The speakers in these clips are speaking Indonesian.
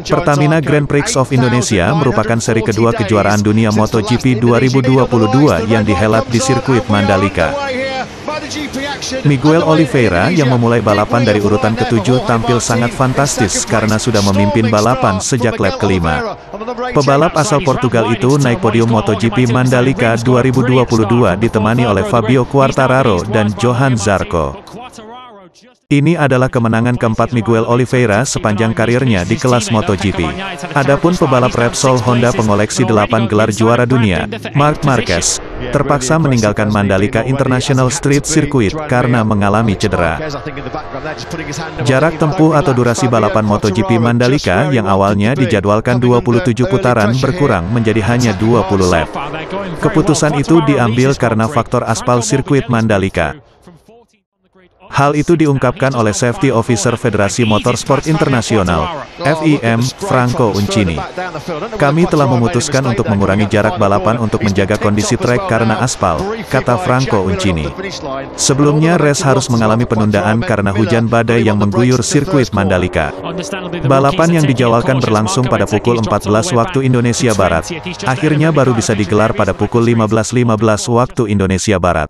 Pertamina Grand Prix of Indonesia merupakan seri kedua kejuaraan dunia MotoGP 2022 yang dihelat di sirkuit Mandalika. Miguel Oliveira yang memulai balapan dari urutan ke-7 tampil sangat fantastis karena sudah memimpin balapan sejak lap kelima. Pebalap asal Portugal itu naik podium MotoGP Mandalika 2022 ditemani oleh Fabio Quartararo dan Johan Zarco. Ini adalah kemenangan keempat Miguel Oliveira sepanjang karirnya di kelas MotoGP. Adapun pebalap Repsol Honda pengoleksi 8 gelar juara dunia, Marc Marquez, terpaksa meninggalkan Mandalika International Street Circuit karena mengalami cedera. Jarak tempuh atau durasi balapan MotoGP Mandalika yang awalnya dijadwalkan 27 putaran berkurang menjadi hanya 20 lap. Keputusan itu diambil karena faktor aspal sirkuit Mandalika. Hal itu diungkapkan oleh Safety Officer Federasi Motorsport Internasional, FIM, Franco Uncini. Kami telah memutuskan untuk mengurangi jarak balapan untuk menjaga kondisi trek karena aspal, kata Franco Uncini. Sebelumnya race harus mengalami penundaan karena hujan badai yang mengguyur sirkuit Mandalika. Balapan yang dijadwalkan berlangsung pada pukul 14 waktu Indonesia Barat, akhirnya baru bisa digelar pada pukul 15.15 waktu Indonesia Barat.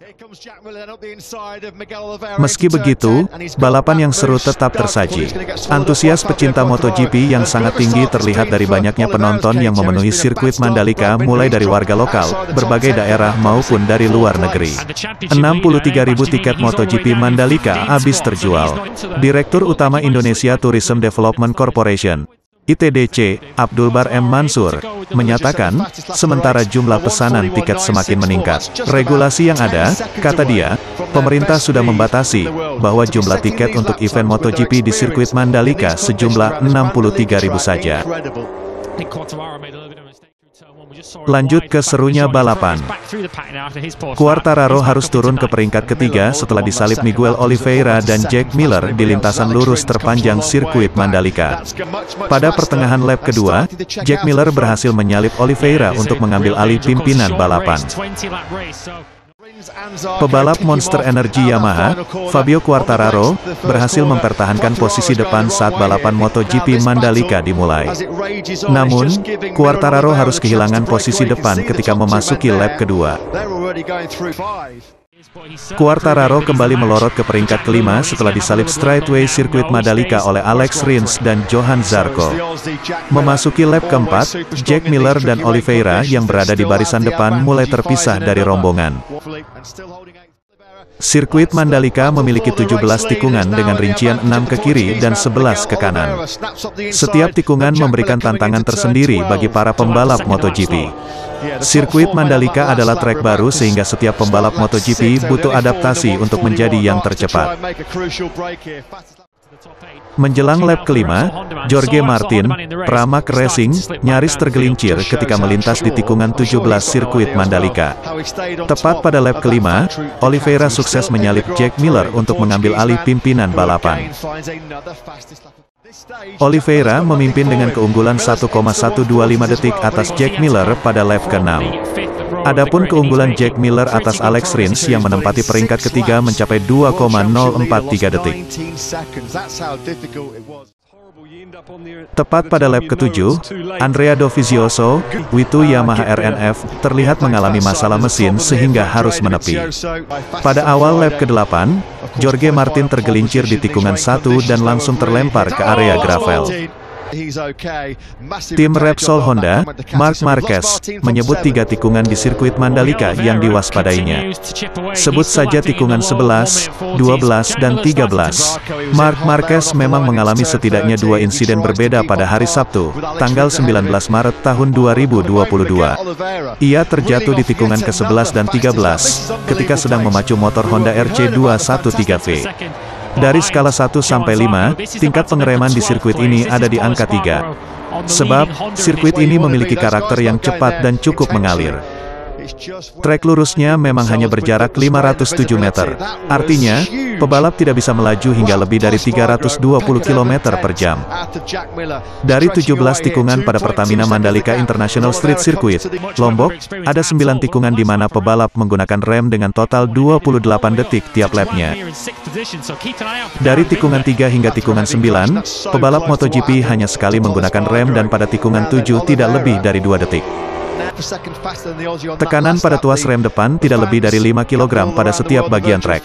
Meski begitu, balapan yang seru tetap tersaji. Antusias pecinta MotoGP yang sangat tinggi terlihat dari banyaknya penonton yang memenuhi sirkuit Mandalika mulai dari warga lokal, berbagai daerah maupun dari luar negeri. 63.000 tiket MotoGP Mandalika habis terjual. Direktur Utama Indonesia Tourism Development Corporation, ITDC, Abdul Bar M. Mansur, menyatakan, sementara jumlah pesanan tiket semakin meningkat. Regulasi yang ada, kata dia, pemerintah sudah membatasi, bahwa jumlah tiket untuk event MotoGP di sirkuit Mandalika sejumlah 63.000 saja. Lanjut ke serunya balapan. Quartararo harus turun ke peringkat ketiga setelah disalip Miguel Oliveira dan Jack Miller di lintasan lurus terpanjang sirkuit Mandalika. Pada pertengahan lap kedua, Jack Miller berhasil menyalip Oliveira untuk mengambil alih pimpinan balapan. Pebalap Monster Energy Yamaha, Fabio Quartararo, berhasil mempertahankan posisi depan saat balapan MotoGP Mandalika dimulai. Namun, Quartararo harus kehilangan posisi depan ketika memasuki lap kedua. Quartararo kembali melorot ke peringkat kelima setelah disalip straightway sirkuit Mandalika oleh Alex Rins dan Johan Zarco. Memasuki lap keempat, Jack Miller dan Oliveira yang berada di barisan depan mulai terpisah dari rombongan. Sirkuit Mandalika memiliki 17 tikungan dengan rincian 6 ke kiri dan 11 ke kanan. Setiap tikungan memberikan tantangan tersendiri bagi para pembalap MotoGP. Sirkuit Mandalika adalah trek baru sehingga setiap pembalap MotoGP butuh adaptasi untuk menjadi yang tercepat. Menjelang lap kelima, Jorge Martin, Pramac Racing, nyaris tergelincir ketika melintas di tikungan 17 sirkuit Mandalika. Tepat pada lap kelima, Oliveira sukses menyalip Jack Miller untuk mengambil alih pimpinan balapan. Oliveira memimpin dengan keunggulan 1,125 detik atas Jack Miller pada lap ke-6. Adapun keunggulan Jack Miller atas Alex Rins yang menempati peringkat ketiga mencapai 2,043 detik. Tepat pada lap ke-7, Andrea Dovizioso, Witu Yamaha RNF, terlihat mengalami masalah mesin sehingga harus menepi. Pada awal lap ke-8, Jorge Martin tergelincir di tikungan 1 dan langsung terlempar ke area gravel. Tim Repsol Honda, Marc Marquez, menyebut 3 tikungan di sirkuit Mandalika yang diwaspadainya. Sebut saja tikungan 11, 12, dan 13. Marc Marquez memang mengalami setidaknya 2 insiden berbeda pada hari Sabtu, tanggal 19 Maret tahun 2022. Ia terjatuh di tikungan ke-11 dan 13, ketika sedang memacu motor Honda RC213V. Dari skala 1 sampai 5, tingkat pengereman di sirkuit ini ada di angka 3. Sebab, sirkuit ini memiliki karakter yang cepat dan cukup mengalir. Trek lurusnya memang hanya berjarak 507 meter. Artinya, pebalap tidak bisa melaju hingga lebih dari 320 km per jam. Dari 17 tikungan pada Pertamina Mandalika International Street Circuit, Lombok, ada 9 tikungan di mana pebalap menggunakan rem dengan total 28 detik tiap lapnya. Dari tikungan 3 hingga tikungan 9, pebalap MotoGP hanya sekali menggunakan rem dan pada tikungan 7 tidak lebih dari 2 detik. Tekanan pada tuas rem depan tidak lebih dari 5 kg pada setiap bagian trek.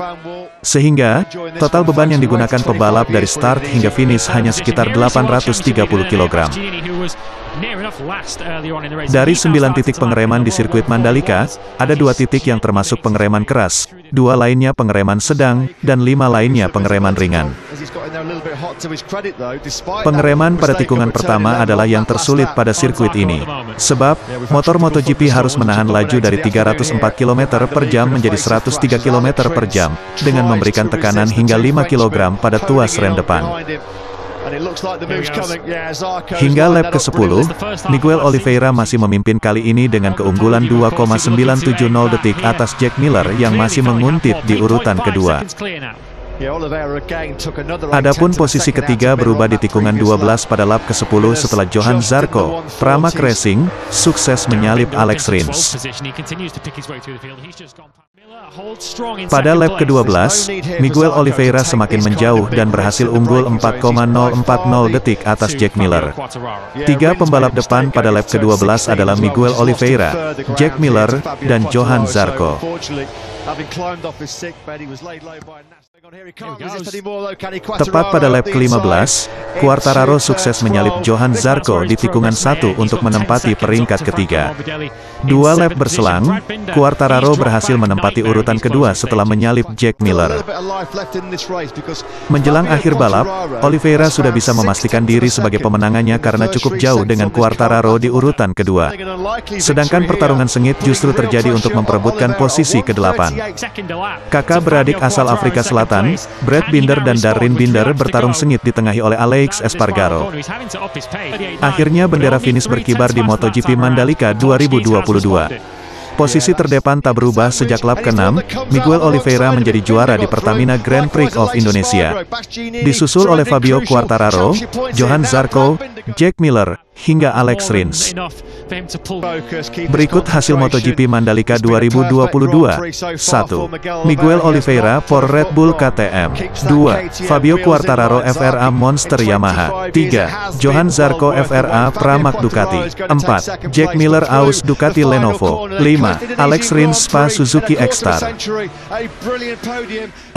Sehingga, total beban yang digunakan pebalap dari start hingga finish hanya sekitar 830 kg. Dari 9 titik pengereman di sirkuit Mandalika, ada 2 titik yang termasuk pengereman keras, 2 lainnya pengereman sedang, dan 5 lainnya pengereman ringan. Pengereman pada tikungan pertama adalah yang tersulit pada sirkuit ini. Sebab, motor MotoGP harus menahan laju dari 304 km per jam menjadi 103 km per jam, dengan memberikan tekanan hingga 5 kg pada tuas rem depan. Hingga lap ke-10, Miguel Oliveira masih memimpin kali ini dengan keunggulan 2,970 detik atas Jack Miller yang masih menguntit di urutan kedua. Adapun posisi ketiga berubah di tikungan 12 pada lap ke-10 setelah Johan Zarco, Pramac Racing, sukses menyalip Alex Rins. Pada lap ke-12, Miguel Oliveira semakin menjauh dan berhasil unggul 4,040 detik atas Jack Miller. 3 pembalap depan pada lap ke-12 adalah Miguel Oliveira, Jack Miller, dan Johan Zarco. Tepat pada lap ke-15, Quartararo sukses menyalip Johan Zarco di tikungan 1 untuk menempati peringkat ketiga. 2 lap berselang, Quartararo berhasil menempati urutan kedua setelah menyalip Jack Miller. Menjelang akhir balap, Oliveira sudah bisa memastikan diri sebagai pemenangannya karena cukup jauh dengan Quartararo di urutan kedua. Sedangkan pertarungan sengit justru terjadi untuk memperebutkan posisi ke-8. Kakak beradik asal Afrika Selatan, Brad Binder dan Darryn Binder bertarung sengit ditengahi oleh Aleix Espargaro. Akhirnya bendera finish berkibar di MotoGP Mandalika 2022. Posisi terdepan tak berubah sejak lap ke-6, Miguel Oliveira menjadi juara di Pertamina Grand Prix of Indonesia. Disusul oleh Fabio Quartararo, Johan Zarco, Jack Miller, hingga Alex Rins. Berikut hasil MotoGP Mandalika 2022. 1. Miguel Oliveira for Red Bull KTM. 2. Fabio Quartararo FRA Monster Yamaha. 3. Johan Zarco FRA Pramac Ducati. 4. Jack Miller Aus Ducati Lenovo. 5. Alex Rins Spa Suzuki X-Star. 6.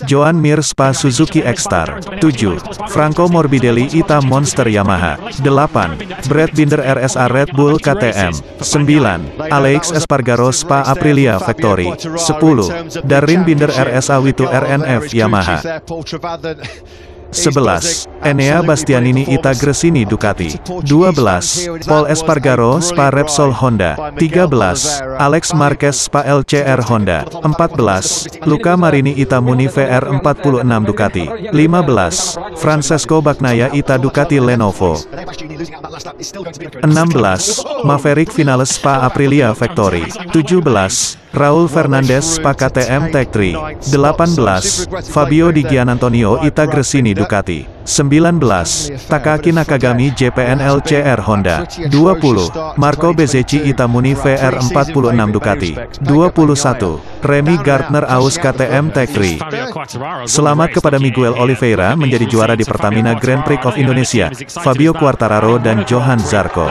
Joan Mir Spa Suzuki X-Star. 7. Franco Morbidelli Ita Monster Yamaha. 8. Brad Binder RSA Red Bull KTM. 9. Aleix Espargaro Spa Aprilia Factory. 10. Darryn Binder RSA Witu RNF Yamaha. 11. Enea Bastianini Ita Gresini Ducati. 12. Paul Espargaro Spa Repsol Honda. 13. Alex Marquez Spa LCR Honda. 14. Luca Marini Ita Muni VR46 Ducati. 15. Francesco Bagnaia Ita Ducati Lenovo. 16. Maverick Vinales Spa Aprilia Factory. 17. Raul Fernandez Spa KTM Tech3. 18. Fabio Di Gianantonio Ita Gresini Ducati. 19. Takaki Nakagami JPN LCR Honda. 20. Marco Bezzecchi Ita Muni VR46 Ducati. 21. Remy Gardner Aus KTM Tech3. Selamat kepada Miguel Oliveira menjadi juara di Pertamina Grand Prix of Indonesia, Fabio Quartararo dan Johan Zarco.